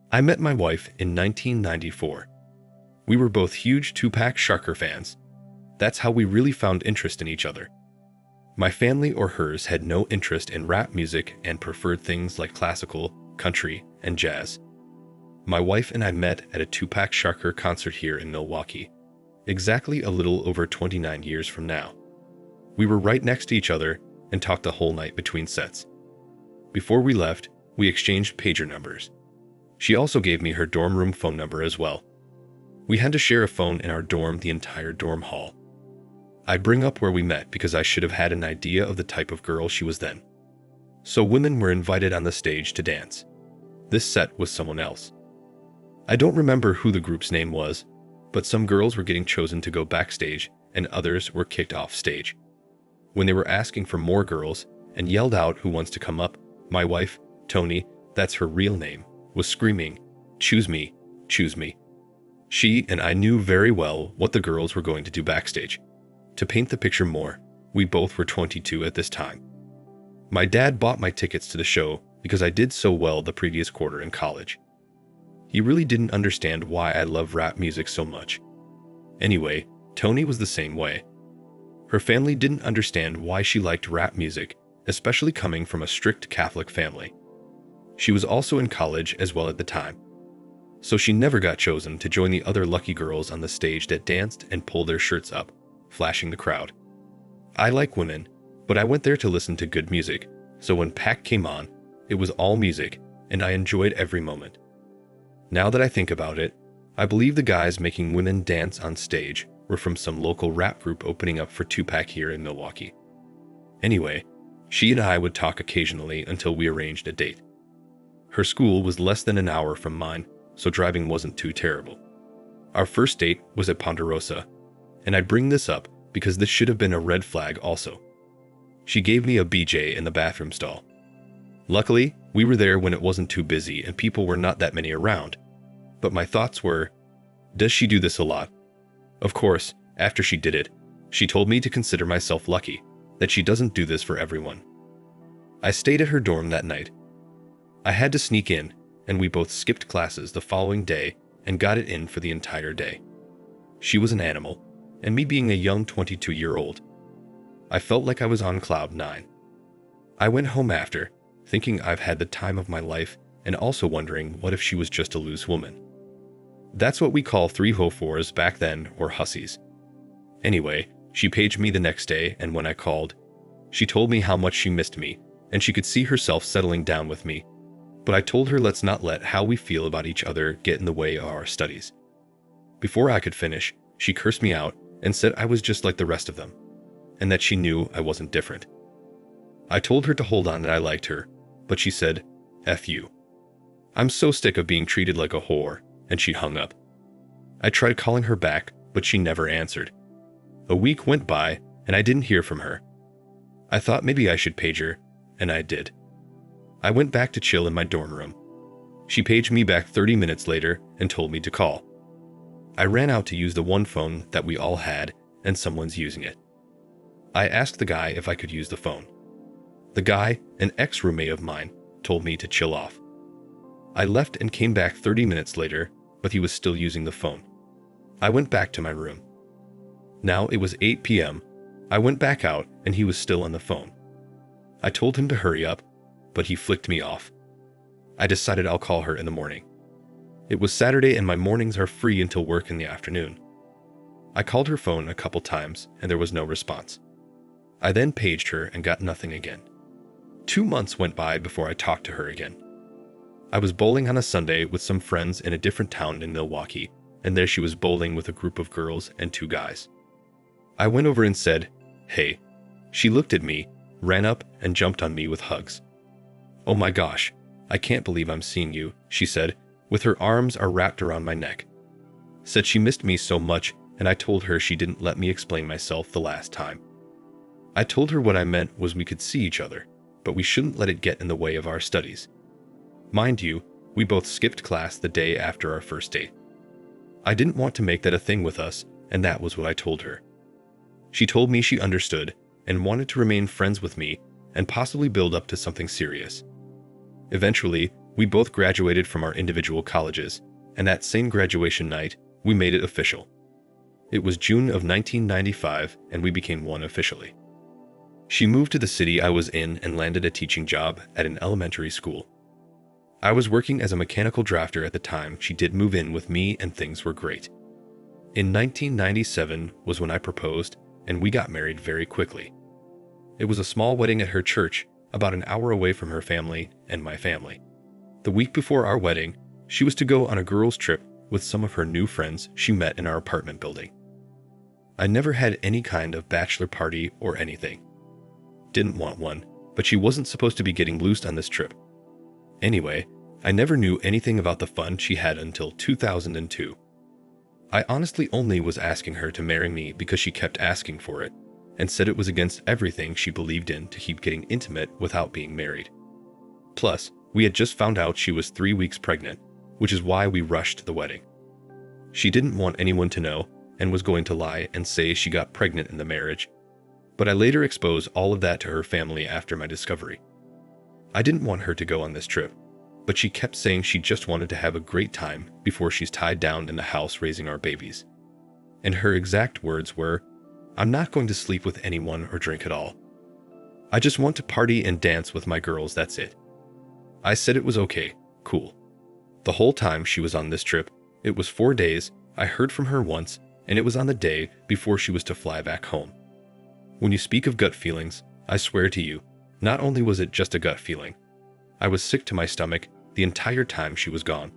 I met my wife in 1994. We were both huge Tupac Shakur fans. That's how we really found interest in each other. My family or hers had no interest in rap music and preferred things like classical, country, and jazz. My wife and I met at a Tupac Shakur concert here in Milwaukee, exactly a little over 29 years from now. We were right next to each other and talked the whole night between sets. Before we left, we exchanged pager numbers. She also gave me her dorm room phone number as well. We had to share a phone in our dorm, the entire dorm hall. I bring up where we met because I should have had an idea of the type of girl she was then. So women were invited on the stage to dance. This set was someone else. I don't remember who the group's name was, but some girls were getting chosen to go backstage and others were kicked off stage. When they were asking for more girls and yelled out who wants to come up, my wife, Tony, that's her real name, was screaming, "Choose me, choose me." She and I knew very well what the girls were going to do backstage. To paint the picture more, we both were 22 at this time. My dad bought my tickets to the show because I did so well the previous quarter in college. He really didn't understand why I love rap music so much. Anyway, Tony was the same way. Her family didn't understand why she liked rap music, especially coming from a strict Catholic family. She was also in college as well at the time. So she never got chosen to join the other lucky girls on the stage that danced and pulled their shirts up, flashing the crowd. I like women, but I went there to listen to good music, so when Pac came on, it was all music, and I enjoyed every moment. Now that I think about it, I believe the guys making women dance on stage were from some local rap group opening up for Tupac here in Milwaukee. Anyway, she and I would talk occasionally until we arranged a date. Her school was less than an hour from mine, so driving wasn't too terrible. Our first date was at Ponderosa, and I bring this up because this should have been a red flag also. She gave me a BJ in the bathroom stall. Luckily, we were there when it wasn't too busy and people were not that many around. But my thoughts were, does she do this a lot? Of course, after she did it, she told me to consider myself lucky, that she doesn't do this for everyone. I stayed at her dorm that night. I had to sneak in, and we both skipped classes the following day and got it in for the entire day. She was an animal, and me being a young 22-year-old, I felt like I was on cloud 9. I went home after, thinking I've had the time of my life and also wondering what if she was just a loose woman. That's what we call 304s back then, or hussies. Anyway, she paged me the next day, and when I called, she told me how much she missed me and she could see herself settling down with me. But I told her let's not let how we feel about each other get in the way of our studies. Before I could finish, she cursed me out and said I was just like the rest of them, and that she knew I wasn't different. I told her to hold on that I liked her, but she said, "F you. I'm so sick of being treated like a whore," and she hung up. I tried calling her back, but she never answered. A week went by, and I didn't hear from her. I thought maybe I should page her, and I did. I went back to chill in my dorm room. She paged me back 30 minutes later and told me to call. I ran out to use the one phone that we all had, and someone's using it. I asked the guy if I could use the phone. The guy, an ex-roommate of mine, told me to chill off. I left and came back 30 minutes later, but he was still using the phone. I went back to my room. Now it was 8 p.m. I went back out and he was still on the phone. I told him to hurry up, but he flicked me off. I decided I'll call her in the morning. It was Saturday and my mornings are free until work in the afternoon. I called her phone a couple times and there was no response. I then paged her and got nothing again. 2 months went by before I talked to her again. I was bowling on a Sunday with some friends in a different town in Milwaukee, and there she was bowling with a group of girls and 2 guys. I went over and said, "Hey." She looked at me, ran up, and jumped on me with hugs. "Oh my gosh, I can't believe I'm seeing you," she said, with her arms wrapped around my neck. Said she missed me so much, and I told her she didn't let me explain myself the last time. I told her what I meant was we could see each other, but we shouldn't let it get in the way of our studies. Mind you, we both skipped class the day after our first date. I didn't want to make that a thing with us, and that was what I told her. She told me she understood and wanted to remain friends with me and possibly build up to something serious. Eventually, We both graduated from our individual colleges, and that same graduation night, we made it official. It was June of 1995, and we became one officially. She moved to the city I was in and landed a teaching job at an elementary school. I was working as a mechanical drafter at the time she did move in with me, and things were great. In 1997 was when I proposed, and we got married very quickly. It was a small wedding at her church, about an hour away from her family and my family. The week before our wedding, she was to go on a girls' trip with some of her new friends she met in our apartment building. I never had any kind of bachelor party or anything. Didn't want one, but she wasn't supposed to be getting loosed on this trip. Anyway, I never knew anything about the fun she had until 2002. I honestly only was asking her to marry me because she kept asking for it, and said it was against everything she believed in to keep getting intimate without being married. Plus, we had just found out she was 3 weeks pregnant, which is why we rushed the wedding. She didn't want anyone to know, and was going to lie and say she got pregnant in the marriage, but I later exposed all of that to her family after my discovery. I didn't want her to go on this trip, but she kept saying she just wanted to have a great time before she's tied down in the house raising our babies. And her exact words were, "I'm not going to sleep with anyone or drink at all. I just want to party and dance with my girls, that's it." I said it was okay, cool. The whole time she was on this trip, it was 4 days, I heard from her once, and it was on the day before she was to fly back home. When you speak of gut feelings, I swear to you, not only was it just a gut feeling, I was sick to my stomach the entire time she was gone.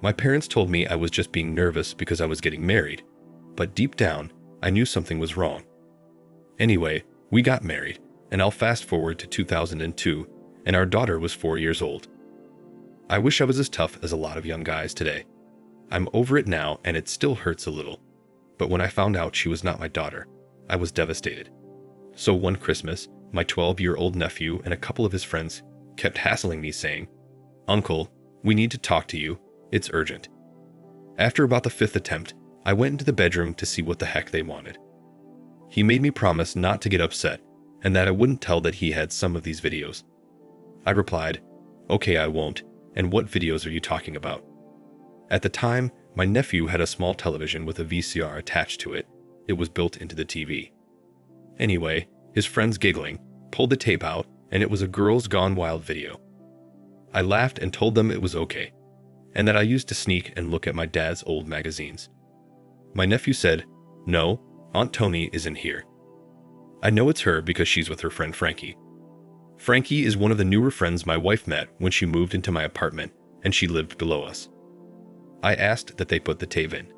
My parents told me I was just being nervous because I was getting married, but deep down, I knew something was wrong. Anyway, we got married, and I'll fast forward to 2002, and our daughter was 4 years old. I wish I was as tough as a lot of young guys today. I'm over it now, and it still hurts a little. But when I found out she was not my daughter, I was devastated. So one Christmas, my 12-year-old nephew and a couple of his friends kept hassling me saying, "Uncle, we need to talk to you, it's urgent." After about the 5th attempt, I went into the bedroom to see what the heck they wanted. He made me promise not to get upset, and that I wouldn't tell that he had some of these videos. I replied, "Okay, I won't, and what videos are you talking about?" At the time, my nephew had a small television with a VCR attached to it. It was built into the TV. Anyway, his friends giggling, pulled the tape out, and it was a Girls Gone Wild video. I laughed and told them it was okay, and that I used to sneak and look at my dad's old magazines. My nephew said, "No, Aunt Tony isn't here. I know it's her because she's with her friend Frankie. Frankie is one of the newer friends my wife met when she moved into my apartment, and she lived below us." I asked that they put the tape in.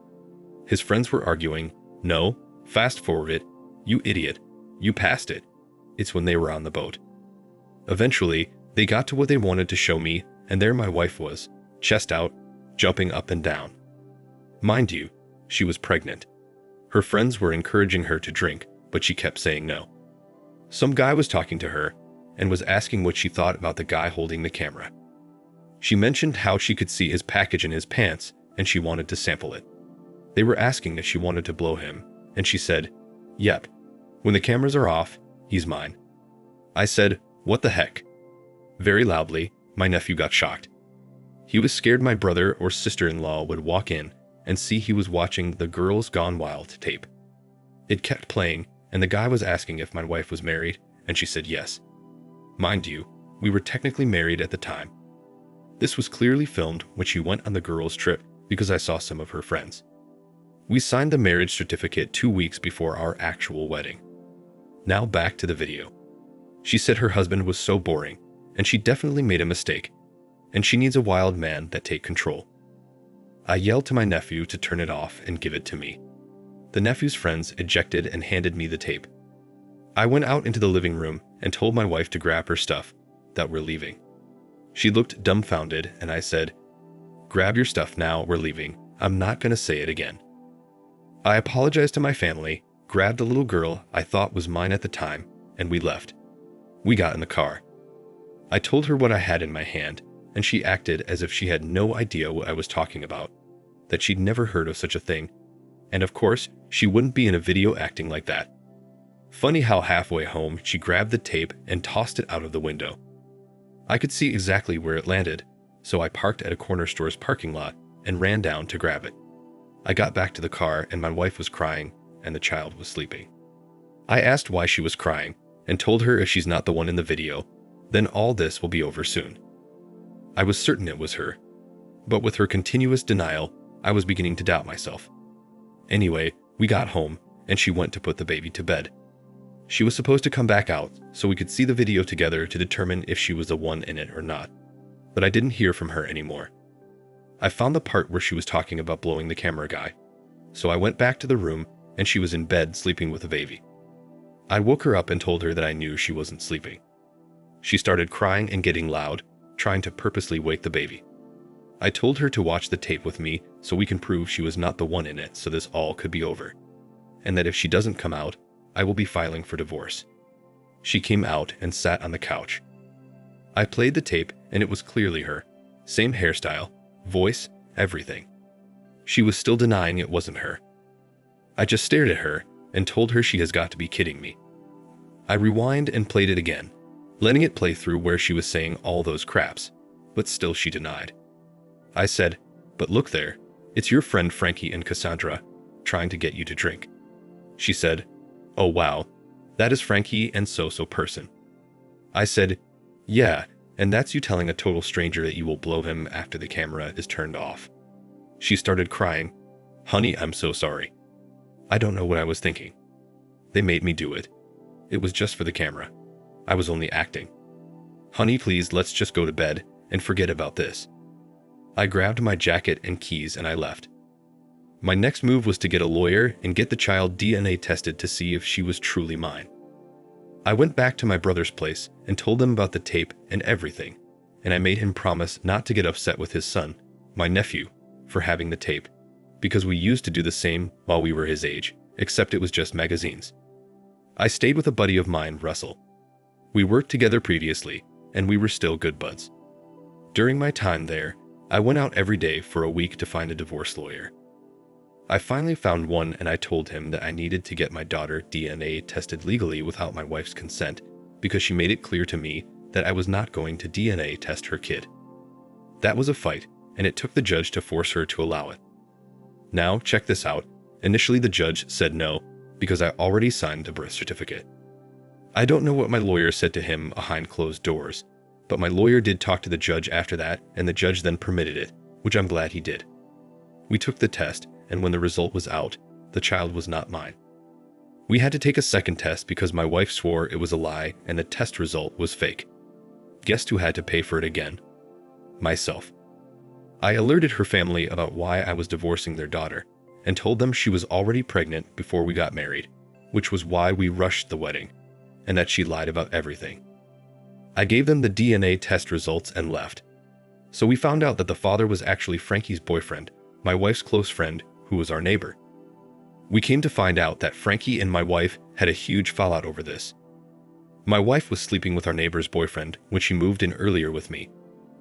His friends were arguing, "No, fast forward it, you idiot, you passed it." It's when they were on the boat. Eventually, they got to what they wanted to show me, and there my wife was, chest out, jumping up and down. Mind you, she was pregnant. Her friends were encouraging her to drink, but she kept saying no. Some guy was talking to her and was asking what she thought about the guy holding the camera. She mentioned how she could see his package in his pants and she wanted to sample it. They were asking if she wanted to blow him, and she said, "Yep. When the cameras are off, he's mine." I said, "What the heck?" Very loudly, my nephew got shocked. He was scared my brother or sister-in-law would walk in and see he was watching the Girls Gone Wild tape. It kept playing, and the guy was asking if my wife was married, and she said yes. Mind you, we were technically married at the time. This was clearly filmed when she went on the girls' trip because I saw some of her friends. We signed the marriage certificate 2 weeks before our actual wedding. Now back to the video. She said her husband was so boring, and she definitely made a mistake, and she needs a wild man that take control. I yelled to my nephew to turn it off and give it to me. The nephew's friends ejected and handed me the tape. I went out into the living room and told my wife to grab her stuff, that we're leaving. She looked dumbfounded, and I said, "Grab your stuff now, we're leaving. I'm not going to say it again." I apologized to my family, grabbed a little girl I thought was mine at the time, and we left. We got in the car. I told her what I had in my hand, and she acted as if she had no idea what I was talking about, that she'd never heard of such a thing, and of course, she wouldn't be in a video acting like that. Funny how halfway home she grabbed the tape and tossed it out of the window. I could see exactly where it landed, so I parked at a corner store's parking lot and ran down to grab it. I got back to the car and my wife was crying and the child was sleeping. I asked why she was crying and told her if she's not the one in the video, then all this will be over soon. I was certain it was her, but with her continuous denial, I was beginning to doubt myself. Anyway, we got home and she went to put the baby to bed. She was supposed to come back out so we could see the video together to determine if she was the one in it or not, but I didn't hear from her anymore. I found the part where she was talking about blowing the camera guy, so I went back to the room and she was in bed sleeping with the baby. I woke her up and told her that I knew she wasn't sleeping. She started crying and getting loud, trying to purposely wake the baby. I told her to watch the tape with me so we can prove she was not the one in it so this all could be over, and that if she doesn't come out, I will be filing for divorce. She came out and sat on the couch. I played the tape and it was clearly her. Same hairstyle, voice, everything. She was still denying it wasn't her. I just stared at her and told her she has got to be kidding me. I rewind and played it again, letting it play through where she was saying all those craps, but still she denied. I said, "But look there, it's your friend Frankie and Cassandra trying to get you to drink." She said, "Oh wow, that is Frankie and so-so person." I said, "Yeah, and that's you telling a total stranger that you will blow him after the camera is turned off." She started crying. "Honey, I'm so sorry. I don't know what I was thinking. They made me do it. It was just for the camera. I was only acting. Honey, please, let's just go to bed and forget about this." I grabbed my jacket and keys and I left. My next move was to get a lawyer and get the child DNA tested to see if she was truly mine. I went back to my brother's place and told them about the tape and everything, and I made him promise not to get upset with his son, my nephew, for having the tape, because we used to do the same while we were his age, except it was just magazines. I stayed with a buddy of mine, Russell. We worked together previously, and we were still good buds. During my time there, I went out every day for a week to find a divorce lawyer. I finally found one and I told him that I needed to get my daughter DNA tested legally without my wife's consent because she made it clear to me that I was not going to DNA test her kid. That was a fight, and it took the judge to force her to allow it. Now, check this out. Initially, the judge said no because I already signed a birth certificate. I don't know what my lawyer said to him behind closed doors, but my lawyer did talk to the judge after that, and the judge then permitted it, which I'm glad he did. We took the test, and when the result was out, the child was not mine. We had to take a second test because my wife swore it was a lie and the test result was fake. Guess who had to pay for it again? Myself. I alerted her family about why I was divorcing their daughter and told them she was already pregnant before we got married, which was why we rushed the wedding, and that she lied about everything. I gave them the DNA test results and left. So we found out that the father was actually Frankie's boyfriend, my wife's close friend, who was our neighbor. We came to find out that Frankie and my wife had a huge fallout over this. My wife was sleeping with our neighbor's boyfriend when she moved in earlier with me,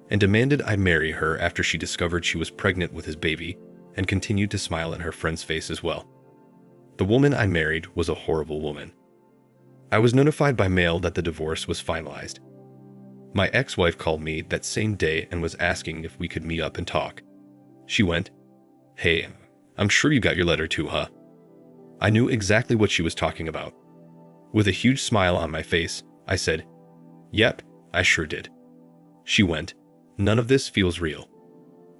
and demanded I marry her after she discovered she was pregnant with his baby, and continued to smile in her friend's face as well. The woman I married was a horrible woman. I was notified by mail that the divorce was finalized. My ex-wife called me that same day and was asking if we could meet up and talk. She went, "Hey, I'm sure you got your letter too, huh?" I knew exactly what she was talking about. With a huge smile on my face, I said, "Yep, I sure did." She went, "None of this feels real.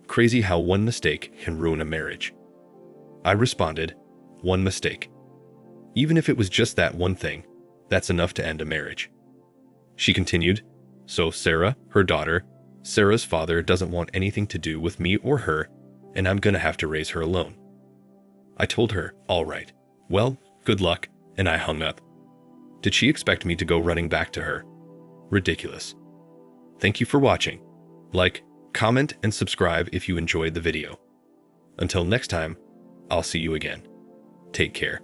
Crazy how one mistake can ruin a marriage." I responded, "One mistake. Even if it was just that one thing, that's enough to end a marriage." She continued, "So Sarah, her daughter, Sarah's father doesn't want anything to do with me or her, and I'm gonna have to raise her alone." I told her, "All right. Well, good luck," and I hung up. Did she expect me to go running back to her? Ridiculous. Thank you for watching. Like, comment, and subscribe if you enjoyed the video. Until next time, I'll see you again. Take care.